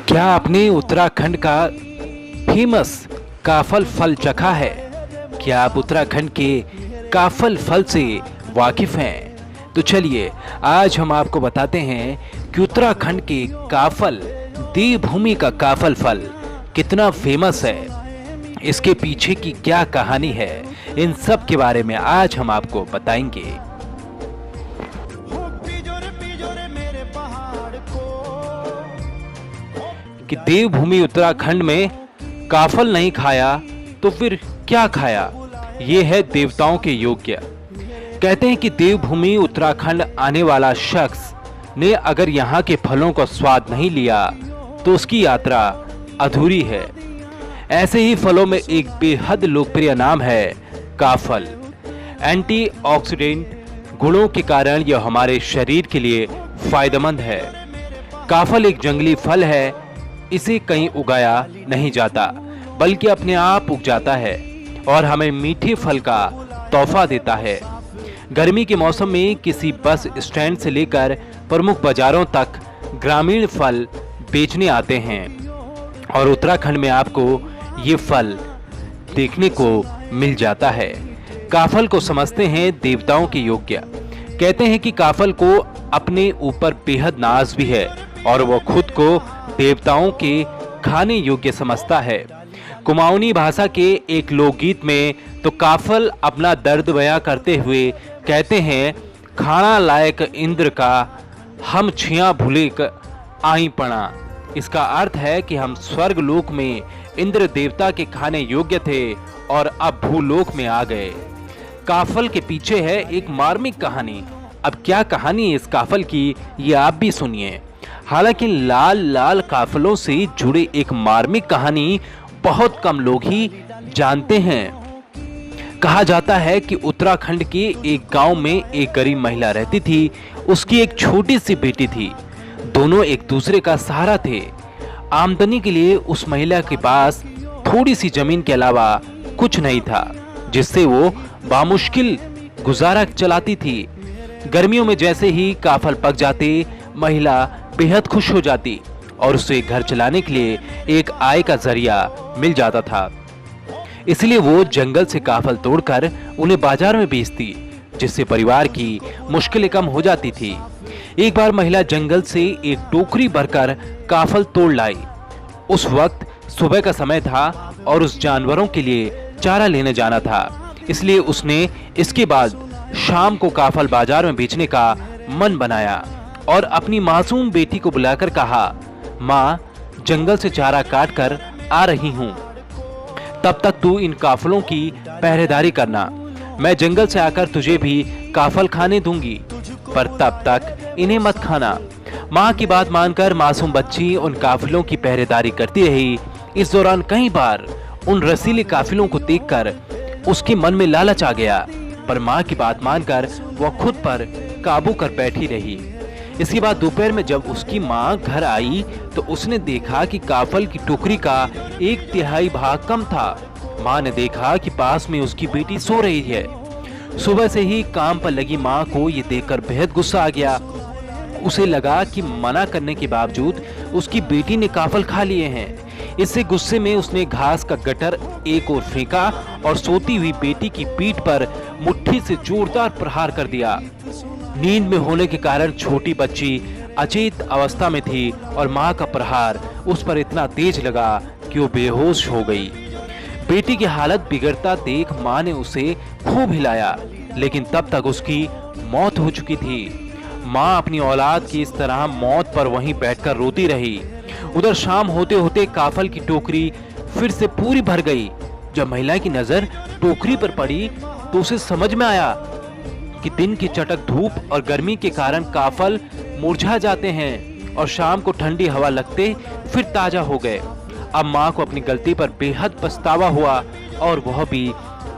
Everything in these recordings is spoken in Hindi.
क्या आपने उत्तराखंड का फेमस काफल फल चखा है? क्या आप उत्तराखंड के काफल फल से वाकिफ हैं? तो चलिए आज हम आपको बताते हैं कि उत्तराखंड के काफल देवभूमि का काफल फल कितना फेमस है, इसके पीछे की क्या कहानी है, इन सब के बारे में आज हम आपको बताएंगे। कि देवभूमि उत्तराखंड में काफल नहीं खाया तो फिर क्या खाया? ये है देवताओं के योग्य। कहते हैं कि देवभूमि उत्तराखंड आने वाला शख्स ने अगर यहाँ के फलों का स्वाद नहीं लिया तो उसकी यात्रा अधूरी है। ऐसे ही फलों में एक बेहद लोकप्रिय नाम है काफल। एंटीऑक्सीडेंट गुणों के कारण यह हमारे शरीर के लिए फायदेमंद है। काफल एक जंगली फल है, इसे कहीं उगाया नहीं जाता बल्कि अपने आप उग जाता है और हमें मीठे फल का तोहफा देता है। गर्मी के मौसम में किसी बस स्टैंड से लेकर प्रमुख बाजारों तक ग्रामीण फल बेचने आते हैं और उत्तराखंड में आपको ये फल देखने को मिल जाता है। काफल को समझते हैं देवताओं के योग्य। कहते हैं कि काफल को अपने ऊपर बेहद नाज भी है और वह खुद को देवताओं के खाने योग्य समझता है। कुमाऊनी भाषा के एक लोकगीत में तो काफल अपना दर्द बयां करते हुए कहते हैं, खाना लायक इंद्र का हम छिया भूले आई पड़ा। इसका अर्थ है कि हम स्वर्ग लोक में इंद्र देवता के खाने योग्य थे और अब भूलोक में आ गए। काफल के पीछे है एक मार्मिक कहानी। अब क्या कहानी है इस काफल की, ये आप भी सुनिए। हालांकि लाल लाल काफलों से जुड़े एक मार्मिक कहानी बहुत कम लोग ही जानते हैं। कहा जाता है कि उत्तराखंड के एक गांव में एक गरीब महिला रहती थी। उसकी एक छोटी सी बेटी थी। दोनों एक दूसरे का सहारा थे। आमदनी के लिए उस महिला के पास थोड़ी सी जमीन के अलावा कुछ नहीं था, जिससे वो बामुश्किल गुजारा चलाती थी। गर्मियों में जैसे ही काफल पक जाते, महिला बेहद खुश हो जाती और उसे घर चलाने के लिए एक आय का जरिया मिल जाता था। इसलिए वो जंगल से काफल तोड़कर उन्हें बाजार में बेचती, जिससे परिवार की मुश्किलें कम हो जाती थी। एक बार महिला जंगल से एक टोकरी भरकर काफल तोड़ लाई। उस वक्त सुबह का समय था और उस जानवरों के लिए चारा लेने जाना था, इसलिए उसने इसके बाद शाम को काफल बाजार में बेचने का मन बनाया और अपनी मासूम बेटी को बुलाकर कहा, माँ, जंगल से चारा काट कर आ रही हूँ, तब तक तू इन काफलों की पहरेदारी करना। मैं जंगल से आकर तुझे भी काफल खाने दूंगी, पर तब तक इन्हें मत खाना। माँ की बात मानकर मासूम बच्ची उन काफिलों की पहरेदारी करती रही। इस दौरान कई बार उन रसीले काफिलों को देखकर उसके मन में लालच आ गया, पर माँ की बात मानकर वह खुद पर काबू कर बैठी रही। इसके बाद दोपहर में जब उसकी माँ घर आई तो उसने देखा कि काफल की टोकरी का 1/3 भाग कम था। माँ ने देखा कि पास में उसकी बेटी सो रही है। सुबह से ही काम पर लगी माँ को ये देखकर बेहद गुस्सा आ गया। उसे लगा कि मना करने के बावजूद उसकी बेटी ने काफल खा लिए हैं। इससे गुस्से में उसने घास का गट्टर एक ओर फेंका और सोती हुई बेटी की पीठ पर मुट्ठी से जोरदार प्रहार कर दिया। नींद में होने के कारण छोटी बच्ची अचेत अवस्था में थी और माँ का प्रहार उस पर इतना तेज लगा कि वो बेहोश हो गई। बेटी की हालत बिगड़ता देख माँ ने उसे खूब हिलाया, लेकिन तब तक उसकी मौत हो चुकी थी। माँ अपनी औलाद की इस तरह मौत पर वहीं बैठकर रोती रही। उधर शाम होते होते काफल की टोकरी फिर से पूरी भर गई। जब महिला की नजर टोकरी पर पड़ी तो उसे समझ में आया कि दिन की चटक धूप और गर्मी के कारण काफल मुरझा जाते हैं और शाम को ठंडी हवा लगते फिर ताजा हो गए। अब माँ को अपनी गलती पर बेहद पछतावा हुआ और वह भी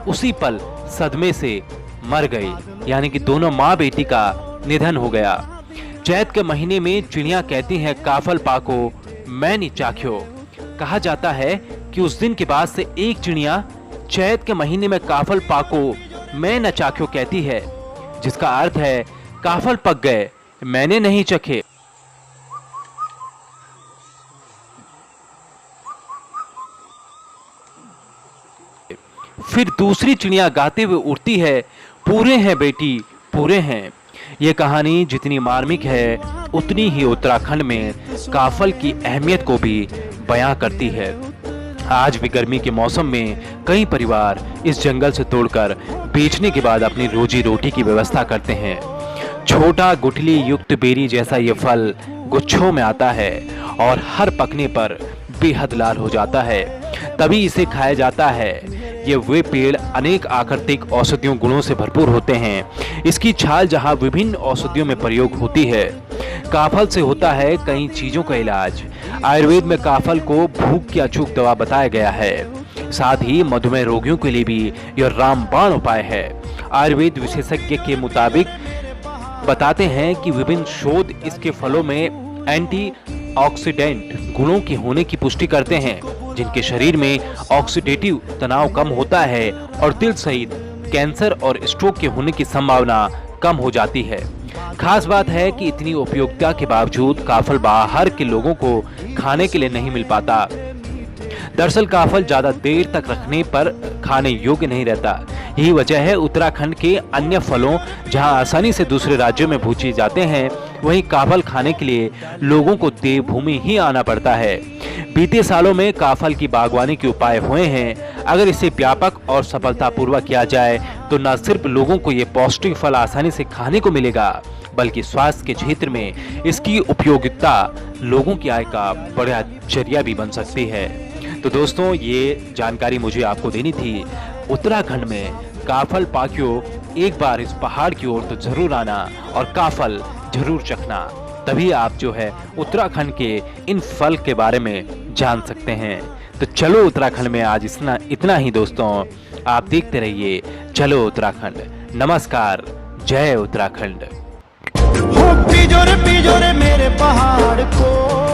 उसी पल सदमे से मर गई। यानी कि दोनों माँ बेटी का निधन हो गया। चैत के महीने में चिड़िया कहती हैं, काफल पाको मैं नी चाख्यो। कहा जाता है कि उस दिन के बाद से एक चिड़िया चैत के महीने में काफल पाको मैं न चाख्यो कहती है, जिसका अर्थ है काफल पक गए, मैंने नहीं चखे। फिर दूसरी चिड़िया गाते हुए उड़ती है, पूरे हैं बेटी पूरे हैं। ये कहानी जितनी मार्मिक है उतनी ही उत्तराखंड में काफल की अहमियत को भी बयां करती है। आज भी गर्मी के मौसम में कई परिवार इस जंगल से तोड़कर बेचने के बाद अपनी रोजी रोटी की व्यवस्था करते हैं। छोटा गुठली युक्त बेरी जैसा ये फल गुच्छों में आता है और हर पकने पर बेहद लाल हो जाता है, तभी इसे खाया जाता है। ये वे पेड़ अनेक आकर्षक औषधियों गुणों से भरपूर होते हैं। इसकी छाल जहां विभिन्न औषधियों में प्रयोग होती है, काफल से होता है कई चीजों का इलाज। आयुर्वेद में काफल को भूख की अचूक दवा बताया गया है। साथ ही मधुमेह रोगियों के लिए भी यह रामबाण उपाय है। आयुर्वेद विशेषज्ञ के मुताबिक बताते हैं कि विभिन्न शोध इसके फलों में एंटीऑक्सीडेंट गुणों के होने की पुष्टि करते हैं, जिनके शरीर में ऑक्सीडेटिव तनाव कम होता है और दिल सहित कैंसर और स्ट्रोक के होने की संभावना कम हो जाती है। खास बात है कि इतनी उपयोगिता के बावजूद काफल बाहर के लोगों को खाने के लिए नहीं मिल पाता। दरअसल काफल ज्यादा देर तक रखने पर खाने योग्य नहीं रहता। यही वजह है उत्तराखंड के अन्य फलों जहां आसानी से दूसरे राज्यों में भेजे जाते हैं, वहीं काफल खाने के लिए लोगों को देवभूमि ही आना पड़ता है। बीते सालों में काफल की बागवानी के उपाय हुए हैं। अगर इसे व्यापक और सफलतापूर्वक किया जाए तो न सिर्फ लोगों को ये पौष्टिक फल आसानी से खाने को मिलेगा, बल्कि स्वास्थ्य के क्षेत्र में इसकी उपयोगिता लोगों की आय का बड़ा जरिया भी बन सकती है। तो दोस्तों, ये जानकारी मुझे आपको देनी थी। उत्तराखंड में काफल पाक्यो, एक बार इस पहाड़ की ओर तो जरूर आना और काफल जरूर चखना, तभी आप जो है उत्तराखंड के इन फल के बारे में जान सकते हैं। तो चलो उत्तराखंड में आज इतना ही दोस्तों। आप देखते रहिए चलो उत्तराखंड। नमस्कार, जय उत्तराखंड। पीजो रे मेरे पहाड़ को।